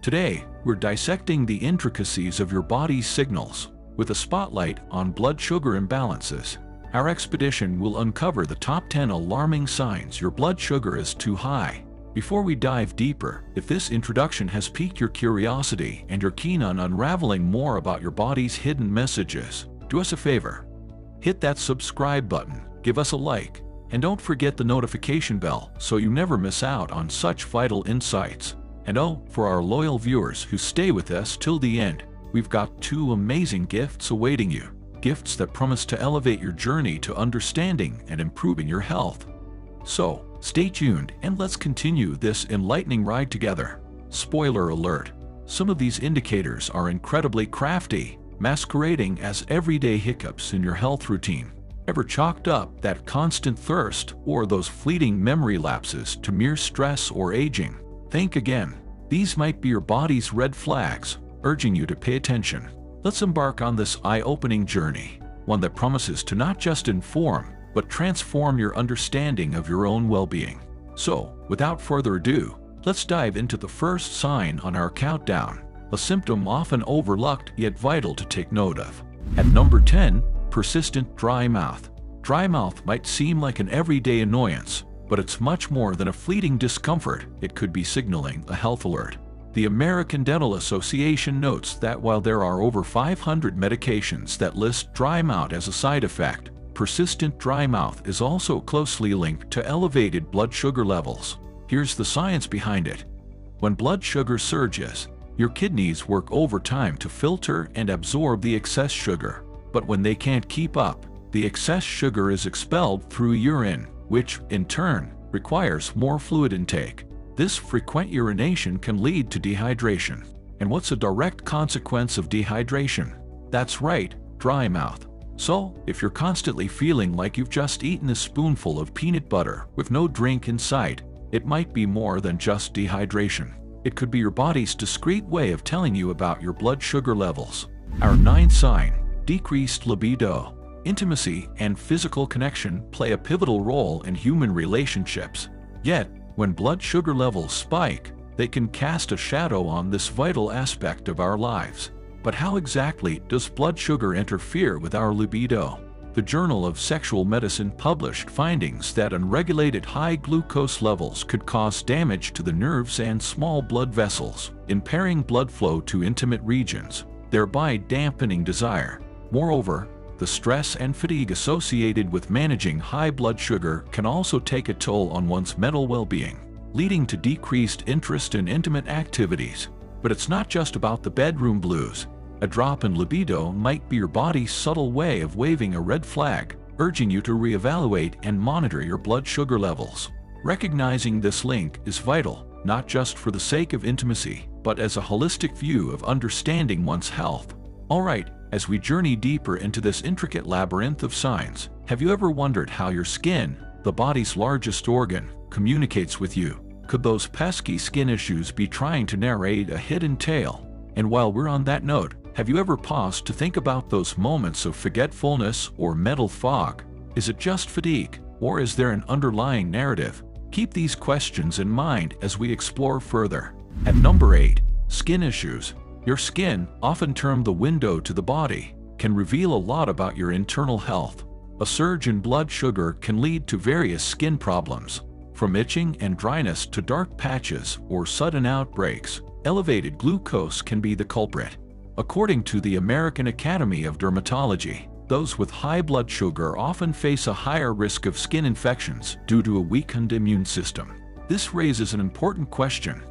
Today, we're dissecting the intricacies of your body's signals, with a spotlight on blood sugar imbalances. Our expedition will uncover the top 10 alarming signs your blood sugar is too high. Before we dive deeper, if this introduction has piqued your curiosity and you're keen on unraveling more about your body's hidden messages, do us a favor. Hit that subscribe button, give us a like, and don't forget the notification bell so you never miss out on such vital insights. And oh, for our loyal viewers who stay with us till the end, we've got 2 amazing gifts awaiting you. Gifts that promise to elevate your journey to understanding and improving your health. So, stay tuned and let's continue this enlightening ride together. Spoiler alert: some of these indicators are incredibly crafty, masquerading as everyday hiccups in your health routine. Ever chalked up that constant thirst or those fleeting memory lapses to mere stress or aging? Think again. These might be your body's red flags, urging you to pay attention. Let's embark on this eye-opening journey, one that promises to not just inform, but transform your understanding of your own well-being. So, without further ado, let's dive into the first sign on our countdown, a symptom often overlooked yet vital to take note of. At number 10, persistent dry mouth. Dry mouth might seem like an everyday annoyance, but it's much more than a fleeting discomfort. It could be signaling a health alert. The American Dental Association notes that while there are over 500 medications that list dry mouth as a side effect, persistent dry mouth is also closely linked to elevated blood sugar levels. Here's the science behind it. When blood sugar surges, your kidneys work overtime to filter and absorb the excess sugar. But when they can't keep up, the excess sugar is expelled through urine, which, in turn, requires more fluid intake. This frequent urination can lead to dehydration. And what's a direct consequence of dehydration? That's right, dry mouth. So, if you're constantly feeling like you've just eaten a spoonful of peanut butter with no drink in sight, it might be more than just dehydration. It could be your body's discreet way of telling you about your blood sugar levels. Our 9th sign: decreased libido. Intimacy and physical connection play a pivotal role in human relationships. Yet, when blood sugar levels spike, they can cast a shadow on this vital aspect of our lives. But how exactly does blood sugar interfere with our libido? The Journal of Sexual Medicine published findings that unregulated high glucose levels could cause damage to the nerves and small blood vessels, impairing blood flow to intimate regions, thereby dampening desire. Moreover, the stress and fatigue associated with managing high blood sugar can also take a toll on one's mental well-being, leading to decreased interest in intimate activities. But it's not just about the bedroom blues. A drop in libido might be your body's subtle way of waving a red flag, urging you to reevaluate and monitor your blood sugar levels. Recognizing this link is vital, not just for the sake of intimacy, but as a holistic view of understanding one's health. Alright, as we journey deeper into this intricate labyrinth of signs, have you ever wondered how your skin, the body's largest organ, communicates with you? Could those pesky skin issues be trying to narrate a hidden tale? And while we're on that note, have you ever paused to think about those moments of forgetfulness or mental fog? Is it just fatigue, or is there an underlying narrative? Keep these questions in mind as we explore further. At number 8, skin issues. Your skin, often termed the window to the body, can reveal a lot about your internal health. A surge in blood sugar can lead to various skin problems, from itching and dryness to dark patches or sudden outbreaks. Elevated glucose can be the culprit. According to the American Academy of Dermatology, those with high blood sugar often face a higher risk of skin infections due to a weakened immune system. This raises an important question.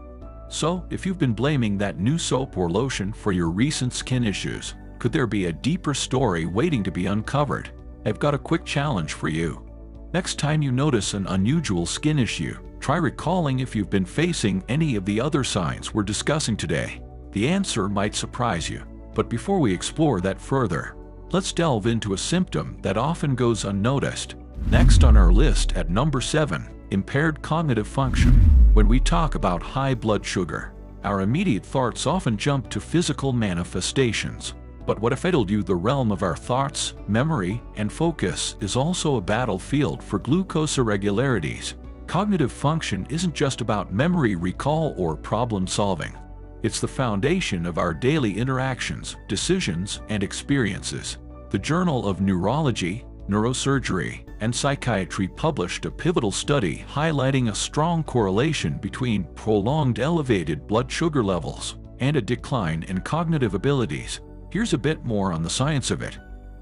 So, if you've been blaming that new soap or lotion for your recent skin issues, could there be a deeper story waiting to be uncovered? I've got a quick challenge for you. Next time you notice an unusual skin issue, try recalling if you've been facing any of the other signs we're discussing today. The answer might surprise you. But before we explore that further, let's delve into a symptom that often goes unnoticed. Next on our list at number 7, impaired cognitive function. When we talk about high blood sugar, our immediate thoughts often jump to physical manifestations. But what if I told you the realm of our thoughts, memory, and focus is also a battlefield for glucose irregularities? Cognitive function isn't just about memory recall or problem solving. It's the foundation of our daily interactions, decisions, and experiences. The Journal of Neurology, Neurosurgery, and Psychiatry published a pivotal study highlighting a strong correlation between prolonged elevated blood sugar levels and a decline in cognitive abilities. Here's a bit more on the science of it.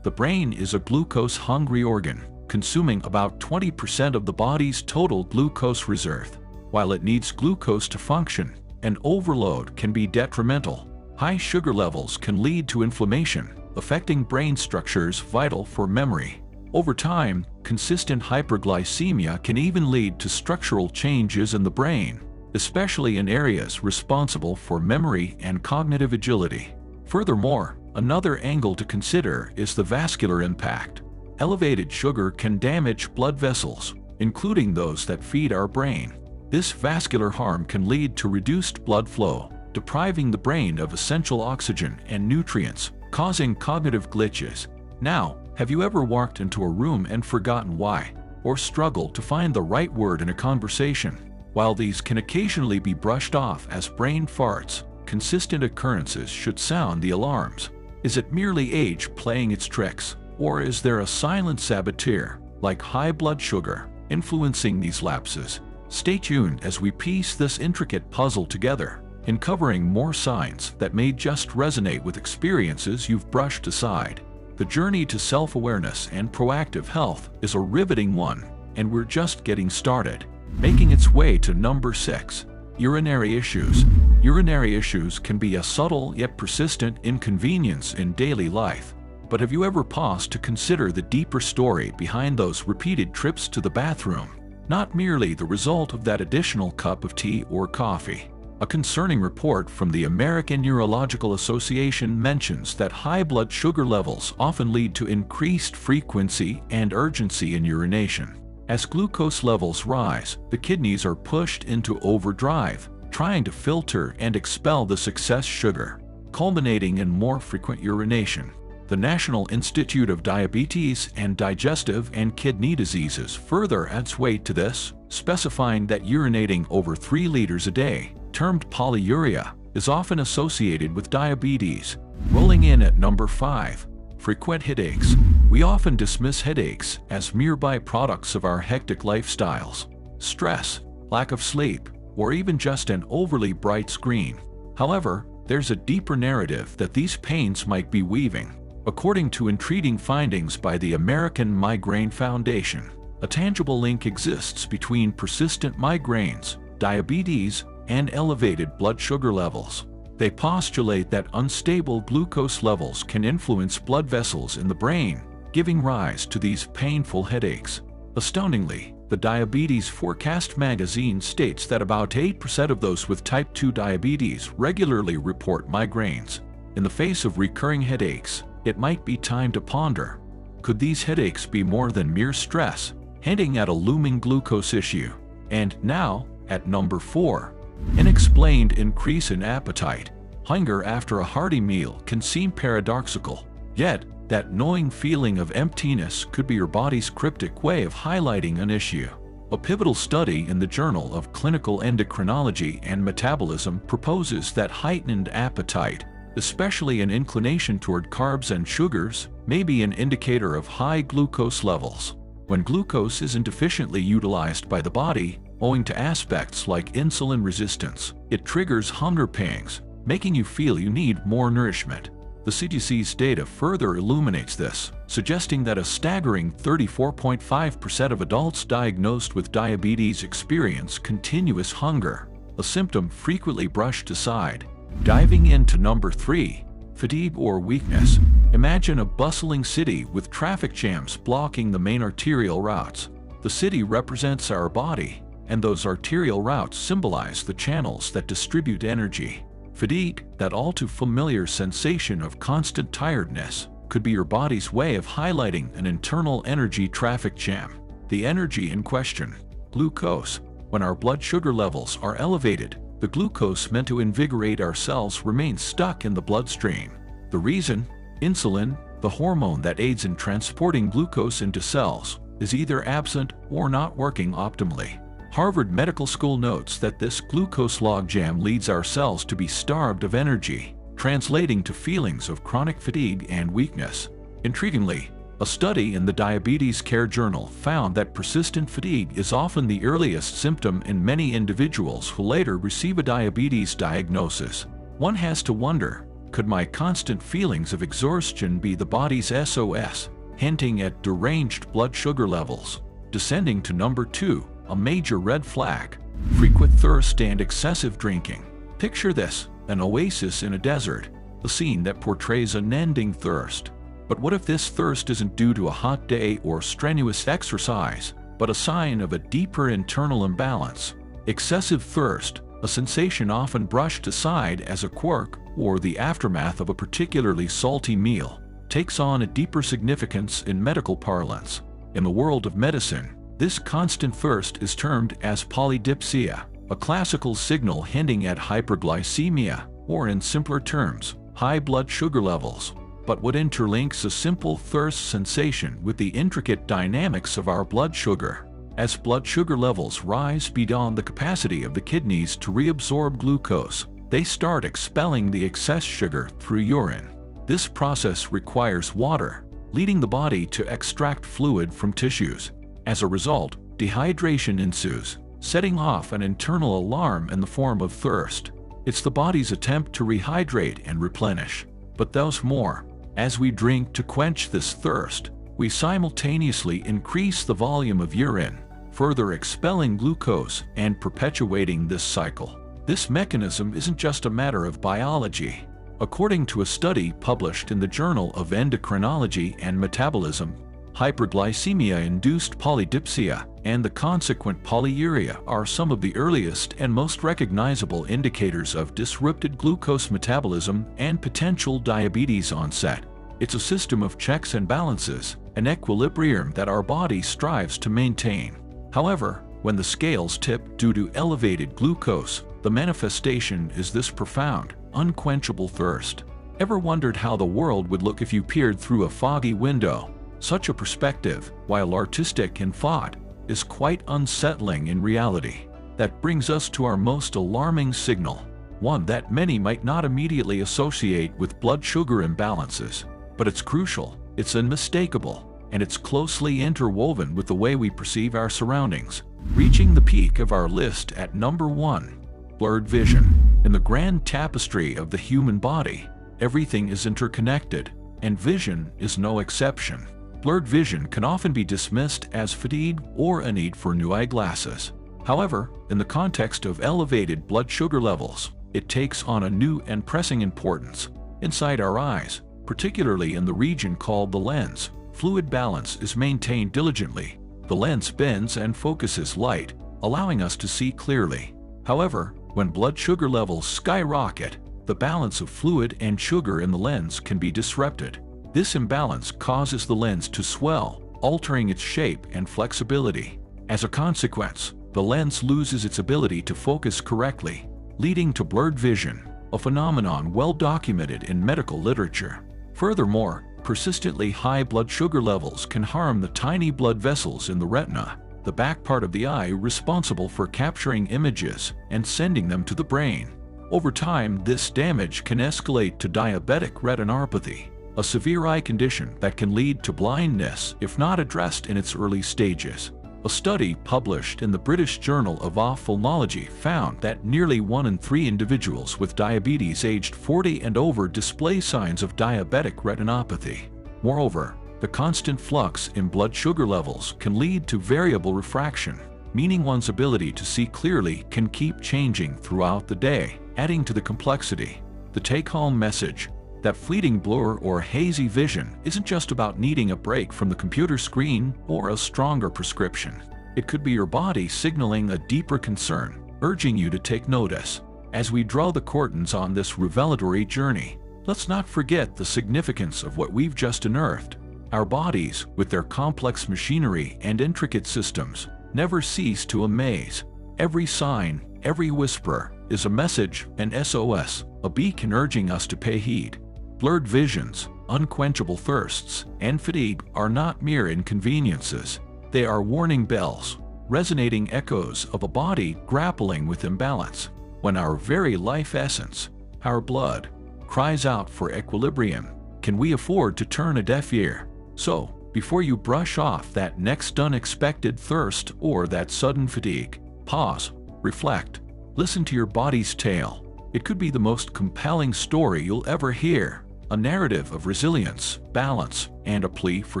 The brain is a glucose-hungry organ, consuming about 20% of the body's total glucose reserve. While it needs glucose to function, an overload can be detrimental. High sugar levels can lead to inflammation, affecting brain structures vital for memory. Over time, consistent hyperglycemia can even lead to structural changes in the brain, especially in areas responsible for memory and cognitive agility. Furthermore, another angle to consider is the vascular impact. Elevated sugar can damage blood vessels, including those that feed our brain. This vascular harm can lead to reduced blood flow, depriving the brain of essential oxygen and nutrients, causing cognitive glitches. Now, have you ever walked into a room and forgotten why, or struggled to find the right word in a conversation? While these can occasionally be brushed off as brain farts, consistent occurrences should sound the alarms. Is it merely age playing its tricks, or is there a silent saboteur, like high blood sugar, influencing these lapses? Stay tuned as we piece this intricate puzzle together, uncovering more signs that may just resonate with experiences you've brushed aside. The journey to self-awareness and proactive health is a riveting one, and we're just getting started. Making its way to number 6. Urinary issues. Urinary issues can be a subtle yet persistent inconvenience in daily life. But have you ever paused to consider the deeper story behind those repeated trips to the bathroom? Not merely the result of that additional cup of tea or coffee. A concerning report from the American Urological Association mentions that high blood sugar levels often lead to increased frequency and urgency in urination. As glucose levels rise, the kidneys are pushed into overdrive, trying to filter and expel the excess sugar, culminating in more frequent urination. The National Institute of Diabetes and Digestive and Kidney Diseases further adds weight to this, specifying that urinating over 3 liters a day, termed polyuria, is often associated with diabetes. Rolling in at number 5. Frequent headaches. We often dismiss headaches as mere byproducts of our hectic lifestyles. Stress, lack of sleep, or even just an overly bright screen. However, there's a deeper narrative that these pains might be weaving. According to intriguing findings by the American Migraine Foundation, a tangible link exists between persistent migraines, diabetes, and elevated blood sugar levels. They postulate that unstable glucose levels can influence blood vessels in the brain, giving rise to these painful headaches. Astoundingly, the Diabetes Forecast magazine states that about 8% of those with type 2 diabetes regularly report migraines. In the face of recurring headaches, it might be time to ponder, could these headaches be more than mere stress, hinting at a looming glucose issue? And now, at number 4. Unexplained increase in appetite. Hunger after a hearty meal can seem paradoxical, yet that gnawing feeling of emptiness could be your body's cryptic way of highlighting an issue. A pivotal study in the Journal of Clinical Endocrinology and Metabolism proposes that heightened appetite, especially an inclination toward carbs and sugars, may be an indicator of high glucose levels. When glucose isn't efficiently utilized by the body, owing to aspects like insulin resistance, it triggers hunger pangs, making you feel you need more nourishment. The CDC's data further illuminates this, suggesting that a staggering 34.5% of adults diagnosed with diabetes experience continuous hunger, a symptom frequently brushed aside. Diving into number 3. Fatigue or weakness. Imagine a bustling city with traffic jams blocking the main arterial routes. The city represents our body, and those arterial routes symbolize the channels that distribute energy. Fatigue, that all too familiar sensation of constant tiredness, could be your body's way of highlighting an internal energy traffic jam. The energy in question, glucose. When our blood sugar levels are elevated, the glucose meant to invigorate our cells remains stuck in the bloodstream. The reason? Insulin, the hormone that aids in transporting glucose into cells, is either absent or not working optimally. Harvard Medical School notes that this glucose logjam leads our cells to be starved of energy, translating to feelings of chronic fatigue and weakness. Intriguingly, a study in the Diabetes Care Journal found that persistent fatigue is often the earliest symptom in many individuals who later receive a diabetes diagnosis. One has to wonder, could my constant feelings of exhaustion be the body's SOS, hinting at deranged blood sugar levels? Descending to number 2, a major red flag: frequent thirst and excessive drinking. Picture this, an oasis in a desert, a scene that portrays unending thirst. But what if this thirst isn't due to a hot day or strenuous exercise, but a sign of a deeper internal imbalance? Excessive thirst, a sensation often brushed aside as a quirk or the aftermath of a particularly salty meal, takes on a deeper significance in medical parlance. In the world of medicine, this constant thirst is termed as polydipsia, a classical signal hinting at hyperglycemia, or in simpler terms, high blood sugar levels. But what interlinks a simple thirst sensation with the intricate dynamics of our blood sugar? As blood sugar levels rise beyond the capacity of the kidneys to reabsorb glucose, they start expelling the excess sugar through urine. This process requires water, leading the body to extract fluid from tissues. As a result, dehydration ensues, setting off an internal alarm in the form of thirst. It's the body's attempt to rehydrate and replenish. But there's more. As we drink to quench this thirst, we simultaneously increase the volume of urine, further expelling glucose and perpetuating this cycle. This mechanism isn't just a matter of biology. According to a study published in the Journal of Endocrinology and Metabolism, hyperglycemia-induced polydipsia and the consequent polyuria are some of the earliest and most recognizable indicators of disrupted glucose metabolism and potential diabetes onset. It's a system of checks and balances, an equilibrium that our body strives to maintain. However, when the scales tip due to elevated glucose, the manifestation is this profound, unquenchable thirst. Ever wondered how the world would look if you peered through a foggy window? Such a perspective, while artistic in thought, is quite unsettling in reality. That brings us to our most alarming signal, one that many might not immediately associate with blood sugar imbalances. But it's crucial, it's unmistakable, and it's closely interwoven with the way we perceive our surroundings. Reaching the peak of our list at number 1, blurred vision. In the grand tapestry of the human body, everything is interconnected, and vision is no exception. Blurred vision can often be dismissed as fatigue or a need for new eyeglasses. However, in the context of elevated blood sugar levels, it takes on a new and pressing importance. Inside our eyes, particularly in the region called the lens, fluid balance is maintained diligently. The lens bends and focuses light, allowing us to see clearly. However, when blood sugar levels skyrocket, the balance of fluid and sugar in the lens can be disrupted. This imbalance causes the lens to swell, altering its shape and flexibility. As a consequence, the lens loses its ability to focus correctly, leading to blurred vision, a phenomenon well documented in medical literature. Furthermore, persistently high blood sugar levels can harm the tiny blood vessels in the retina, the back part of the eye responsible for capturing images and sending them to the brain. Over time, this damage can escalate to diabetic retinopathy, a severe eye condition that can lead to blindness if not addressed in its early stages. A study published in the British Journal of Ophthalmology found that nearly 1 in 3 individuals with diabetes aged 40 and over display signs of diabetic retinopathy. Moreover, the constant flux in blood sugar levels can lead to variable refraction, meaning one's ability to see clearly can keep changing throughout the day, adding to the complexity. The take-home message: that fleeting blur or hazy vision isn't just about needing a break from the computer screen or a stronger prescription. It could be your body signaling a deeper concern, urging you to take notice. As we draw the curtains on this revelatory journey, let's not forget the significance of what we've just unearthed. Our bodies, with their complex machinery and intricate systems, never cease to amaze. Every sign, every whisper, is a message, an SOS, a beacon urging us to pay heed. Blurred visions, unquenchable thirsts, and fatigue are not mere inconveniences. They are warning bells, resonating echoes of a body grappling with imbalance. When our very life essence, our blood, cries out for equilibrium, can we afford to turn a deaf ear? So, before you brush off that next unexpected thirst or that sudden fatigue, pause, reflect, listen to your body's tale. It could be the most compelling story you'll ever hear, a narrative of resilience, balance, and a plea for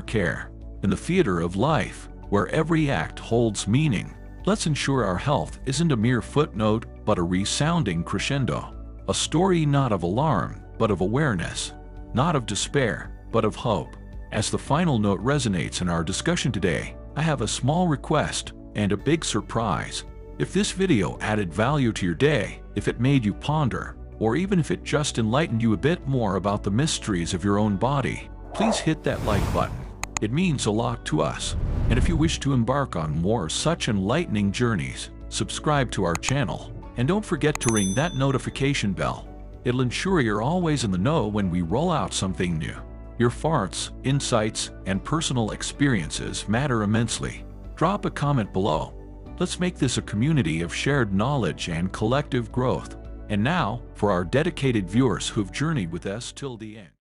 care. In the theater of life, where every act holds meaning, let's ensure our health isn't a mere footnote but a resounding crescendo. A story not of alarm, but of awareness, not of despair, but of hope. As the final note resonates in our discussion today, I have a small request and a big surprise. If this video added value to your day, if it made you ponder, or even if it just enlightened you a bit more about the mysteries of your own body, please hit that like button. It means a lot to us. And if you wish to embark on more such enlightening journeys, subscribe to our channel. And don't forget to ring that notification bell. It'll ensure you're always in the know when we roll out something new. Your farts, insights, and personal experiences matter immensely. Drop a comment below. Let's make this a community of shared knowledge and collective growth. And now, for our dedicated viewers who've journeyed with us till the end.